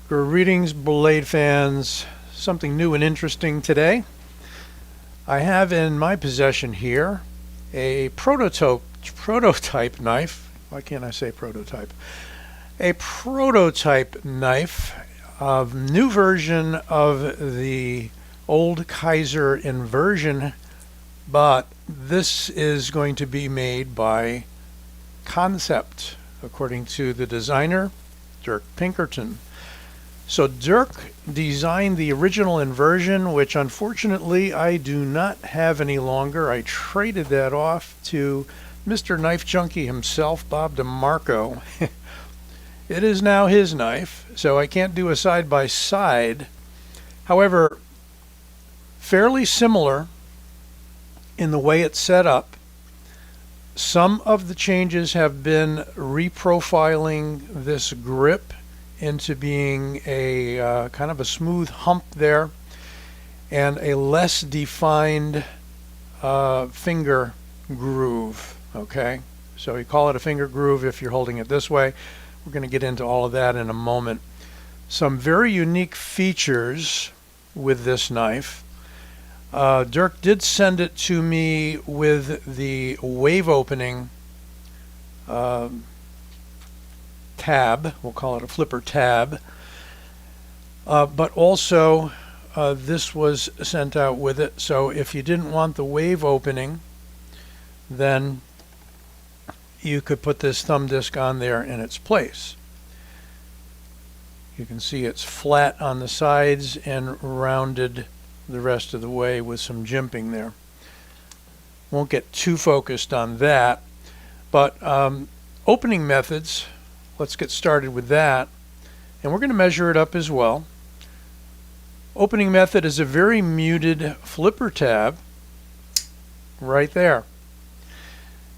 Greetings, blade fans. Something new and interesting today. I have in my possession here a prototype knife. Why can't I say prototype? A prototype knife of new version of the old Kizer Inversion, but this is going to be made by Kansept, according to the designer, Dirk Pinkerton. So Dirk designed the original Inversion, which unfortunately I do not have any longer. I traded that off to Mr. Knife Junkie himself, Bob DeMarco. It is now his knife, so I can't do a side-by-side. However, fairly similar in the way it's set up. Some of the changes have been reprofiling this grip into being a kind of a smooth hump there and a less defined finger groove. Okay, so you call it a finger groove if you're holding it this way. We're going to get into all of that in a moment. Some very unique features with this knife. Dirk did send it to me with the wave opening tab. We'll call it a flipper tab. But also this was sent out with it. So if you didn't want the wave opening, then you could put this thumb disc on there in its place. You can see it's flat on the sides and rounded the rest of the way with some jimping there. Won't get too focused on that, but opening methods, let's get started with that, and we're going to measure it up as well. Opening method is a very muted flipper tab right there.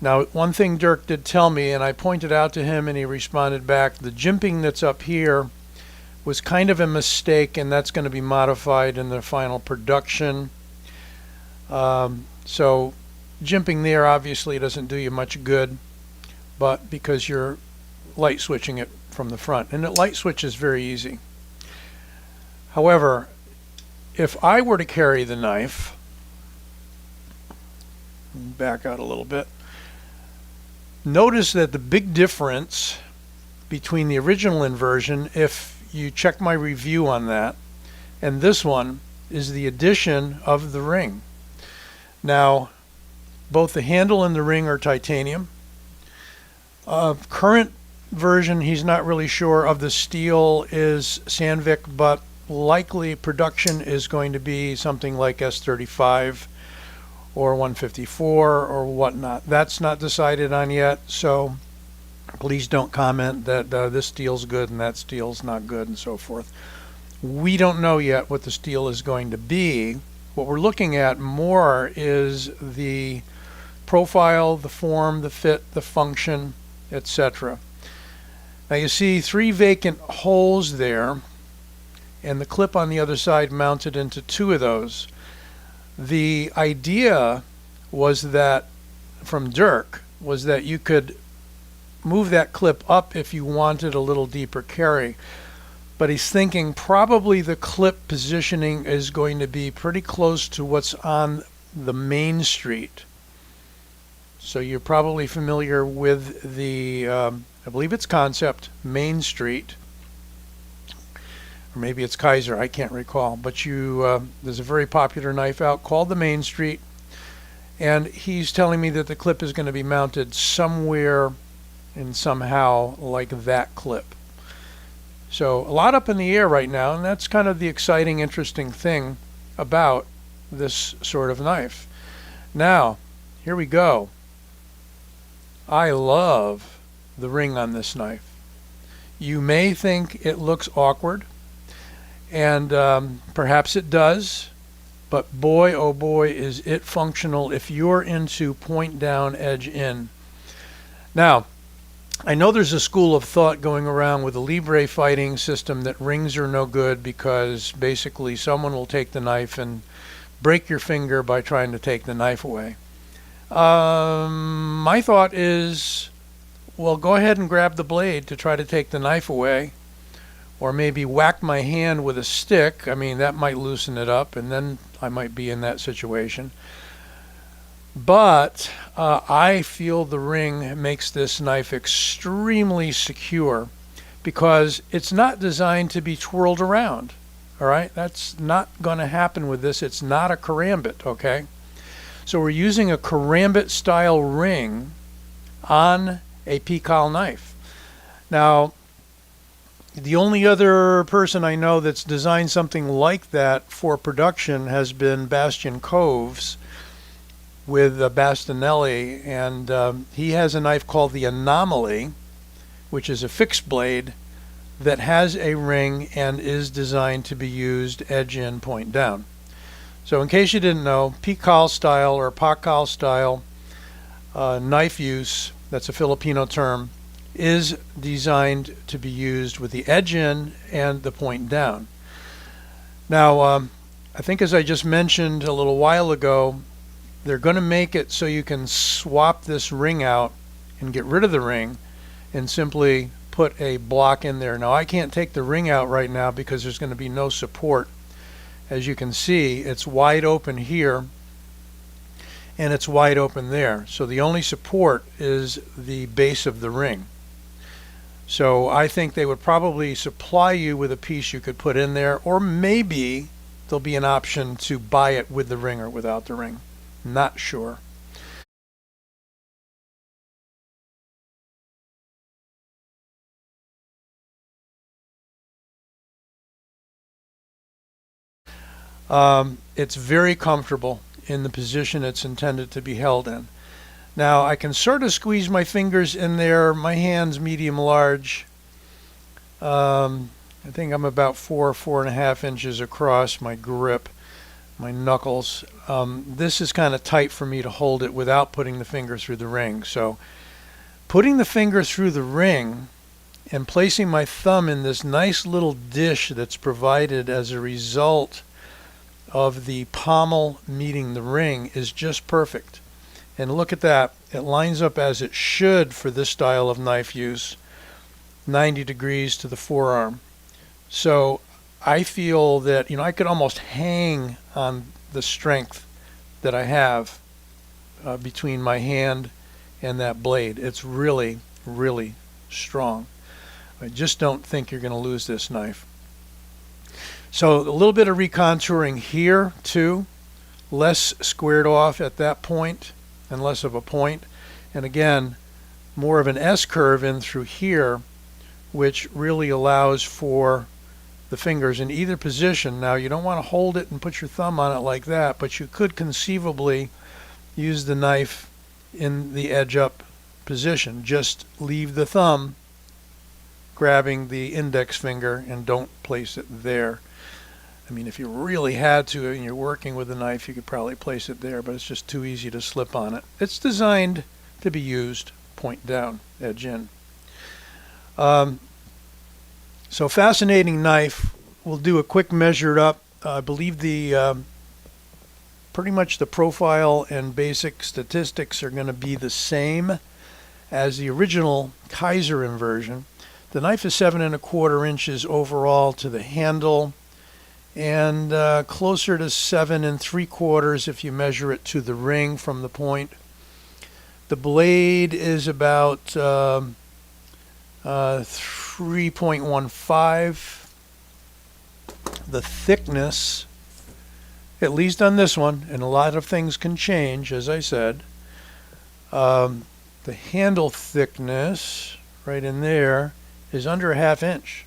Now, one thing Dirk did tell me, and I pointed out to him and he responded back, the jimping that's up here was kind of a mistake, and that's going to be modified in the final production. So jimping there obviously doesn't do you much good, but because you're light switching it from the front, and the light switch is very easy. However, if I were to carry the knife, back out a little bit, notice that the big difference between the original Inversion, if you check my review on that, and this one, is the addition of the ring. Now, both the handle and the ring are titanium. Current version, he's not really sure of the steel, is Sandvik, but likely production is going to be something like S35 or 154 or whatnot. That's not decided on yet, so please don't comment that this steel's good and that steel's not good and so forth. We don't know yet what the steel is going to be. What we're looking at more is the profile, the form, the fit, the function, etc. Now you see 3 vacant holes there, and the clip on the other side mounted into 2 of those. The idea was that, from Dirk, was that you could move that clip up if you wanted a little deeper carry. But he's thinking probably the clip positioning is going to be pretty close to what's on the main street. So you're probably familiar with the, I believe it's Kansept Main Street, or maybe it's Kizer, I can't recall. But there's a very popular knife out called the Main Street, and he's telling me that the clip is going to be mounted somewhere and somehow like that clip. So a lot up in the air right now, and that's kind of the exciting, interesting thing about this sort of knife. Now, here we go. I love the ring on this knife. You may think it looks awkward, and perhaps it does, but boy, oh boy, is it functional if you're into point down, edge in. Now, I know there's a school of thought going around with the Libre fighting system that rings are no good because basically someone will take the knife and break your finger by trying to take the knife away. My thought is, well, go ahead and grab the blade to try to take the knife away, or maybe whack my hand with a stick. I mean, that might loosen it up, and then I might be in that situation. But I feel the ring makes this knife extremely secure because it's not designed to be twirled around. All right, that's not going to happen with this. It's not a karambit, okay? So we're using a karambit style ring on a Pikal knife. Now, the only other person I know that's designed something like that for production has been Bastian Coves with Bastinelli, and he has a knife called the Anomaly, which is a fixed blade that has a ring and is designed to be used edge in, point down. So in case you didn't know, Pikal style or Pikal style knife use, that's a Filipino term, is designed to be used with the edge in and the point down. Now, I think as I just mentioned a little while ago, they're going to make it so you can swap this ring out and get rid of the ring and simply put a block in there. Now, I can't take the ring out right now because there's going to be no support. As you can see, it's wide open here and it's wide open there. So the only support is the base of the ring. So I think they would probably supply you with a piece you could put in there, or maybe there'll be an option to buy it with the ring or without the ring. Not sure. It's very comfortable in the position it's intended to be held in. Now I can sort of squeeze my fingers in there. My hand's medium large. I think I'm about 4.5 inches across my grip, my knuckles. This is kind of tight for me to hold it without putting the finger through the ring. So putting the finger through the ring and placing my thumb in this nice little dish that's provided as a result of the pommel meeting the ring is just perfect. And look at that, it lines up as it should for this style of knife use, 90 degrees to the forearm. So I feel that, I could almost hang on the strength that I have between my hand and that blade. It's really, really strong. I just don't think you're going to lose this knife. So a little bit of recontouring here too, less squared off at that point and less of a point. And again, more of an S curve in through here, which really allows for the fingers in either position. Now you don't want to hold it and put your thumb on it like that, but you could conceivably use the knife in the edge up position. Just leave the thumb grabbing the index finger and don't place it there. I mean, if you really had to and you're working with a knife, you could probably place it there, but it's just too easy to slip on it. It's designed to be used point down, edge in. So fascinating knife. We'll do a quick measured up. I believe the pretty much the profile and basic statistics are going to be the same as the original Kizer Inversion. The knife is 7¼ inches overall to the handle, and closer to 7¾ if you measure it to the ring from the point. The blade is about 3.15. The thickness, at least on this one, and a lot of things can change, as I said. The handle thickness right in there is under 1/2 inch,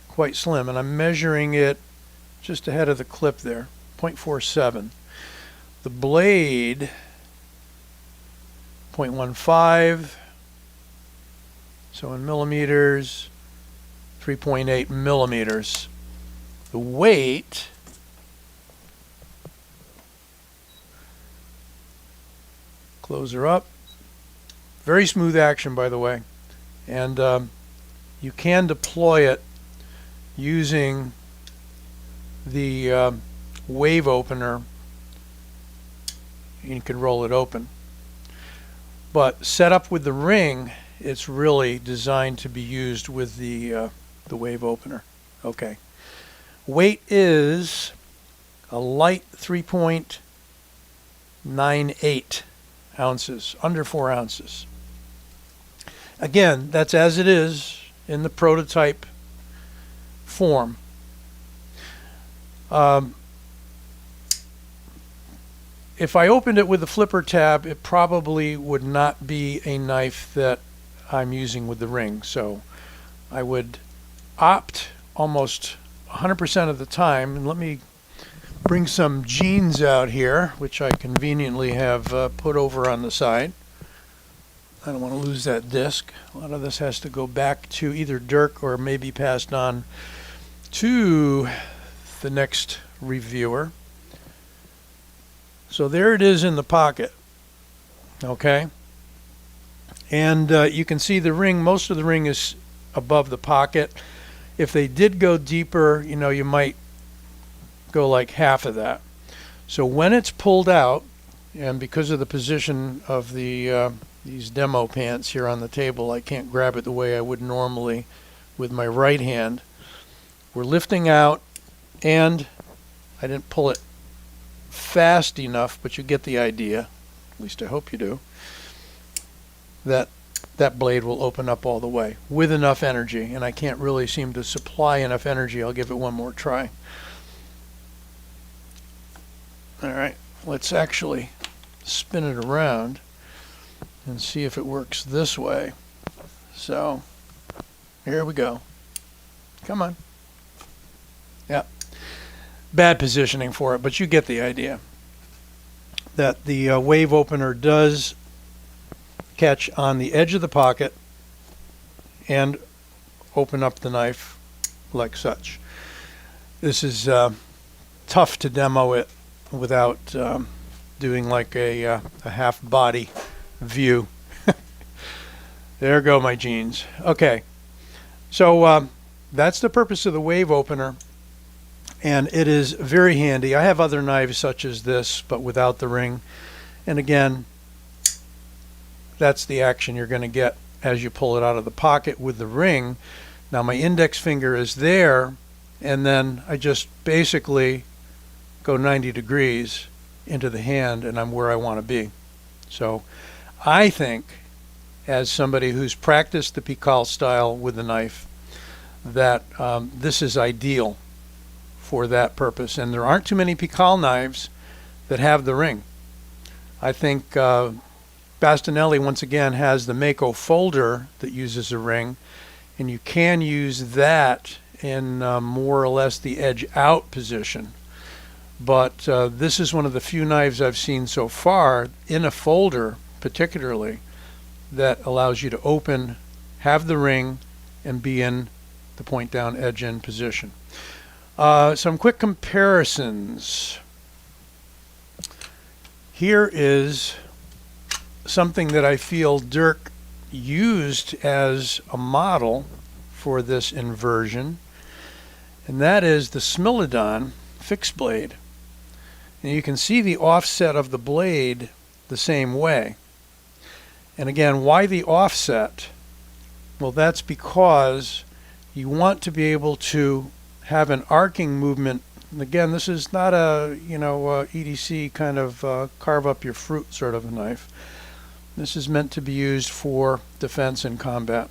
quite slim, and I'm measuring it just ahead of the clip there, 0.47. The blade, 0.15, so in millimeters, 3.8 millimeters. The weight, close her up, very smooth action, by the way, and you can deploy it using the wave opener. You can roll it open, but set up with the ring, it's really designed to be used with the wave opener. Okay. Weight is a light 3.98 ounces, under 4 ounces. Again, that's as it is in the prototype form. If I opened it with the flipper tab, it probably would not be a knife that I'm using with the ring. So I would opt almost 100% of the time, and let me bring some jeans out here, which I conveniently have put over on the side. I don't want to lose that disc. A lot of this has to go back to either Dirk or maybe passed on to the next reviewer. So there it is in the pocket. Okay. And you can see the ring, most of the ring is above the pocket. If they did go deeper, you know, you might go like half of that. So when it's pulled out, and because of the position of the these demo pants here on the table, I can't grab it the way I would normally with my right hand. We're lifting out, and I didn't pull it fast enough, but you get the idea, at least I hope you do, that that blade will open up all the way with enough energy, and I can't really seem to supply enough energy. I'll give it one more try. All right, let's actually spin it around and see if it works this way. So here we go. Come on. Yeah. Bad positioning for it, but you get the idea. That the wave opener does catch on the edge of the pocket and open up the knife like such. This is tough to demo it without doing like a half body view. There go my jeans. Okay, so that's the purpose of the wave opener, and it is very handy. I have other knives such as this, but without the ring, and again, that's the action you're going to get as you pull it out of the pocket with the ring. Now my index finger is there, and then I just basically go 90 degrees into the hand, and I'm where I want to be. So I think, as somebody who's practiced the Pikal style with the knife, that this is ideal for that purpose. And there aren't too many Pikal knives that have the ring. I think Bastinelli, once again, has the Mako folder that uses a ring, and you can use that in more or less the edge out position. But this is one of the few knives I've seen so far in a folder particularly that allows you to open, have the ring, and be in the point down edge in position. Some quick comparisons. Here is something that I feel Dirk used as a model for this inversion, and that is the Smilodon fixed blade. And you can see the offset of the blade the same way. And again, why the offset? Well, that's because you want to be able to have an arcing movement. And again, this is not a EDC kind of carve up your fruit sort of a knife. This is meant to be used for defense and combat.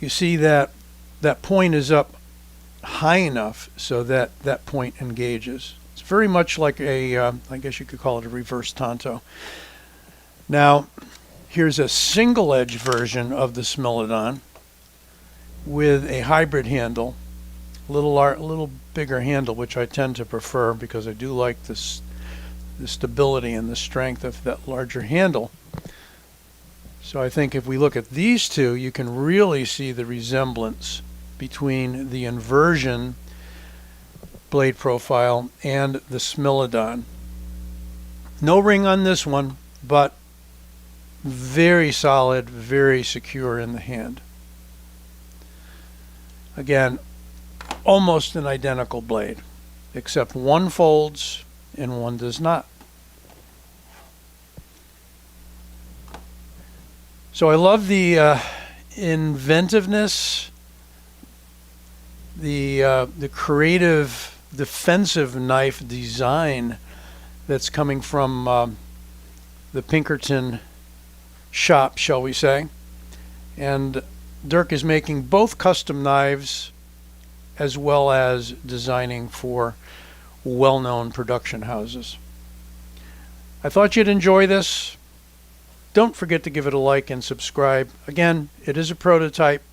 You see that that point is up high enough so that that point engages. It's very much like a, I guess you could call it a reverse tanto. Now, here's a single edge version of the Smilodon with a hybrid handle, a little bigger handle, which I tend to prefer because I do like this, the stability and the strength of that larger handle. So I think if we look at these two, you can really see the resemblance between the Inversion blade profile and the Smilodon. No ring on this one, but very solid, very secure in the hand. Again, almost an identical blade, except one folds and one does not. So I love the inventiveness the creative defensive knife design that's coming from the Pinkerton shop, shall we say. And Dirk is making both custom knives as well as designing for well-known production houses. I thought you'd enjoy this. Don't forget to give it a like and subscribe. Again, it is a prototype.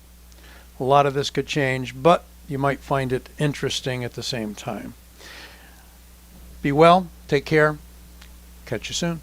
A lot of this could change, but you might find it interesting at the same time. Be well, take care, catch you soon.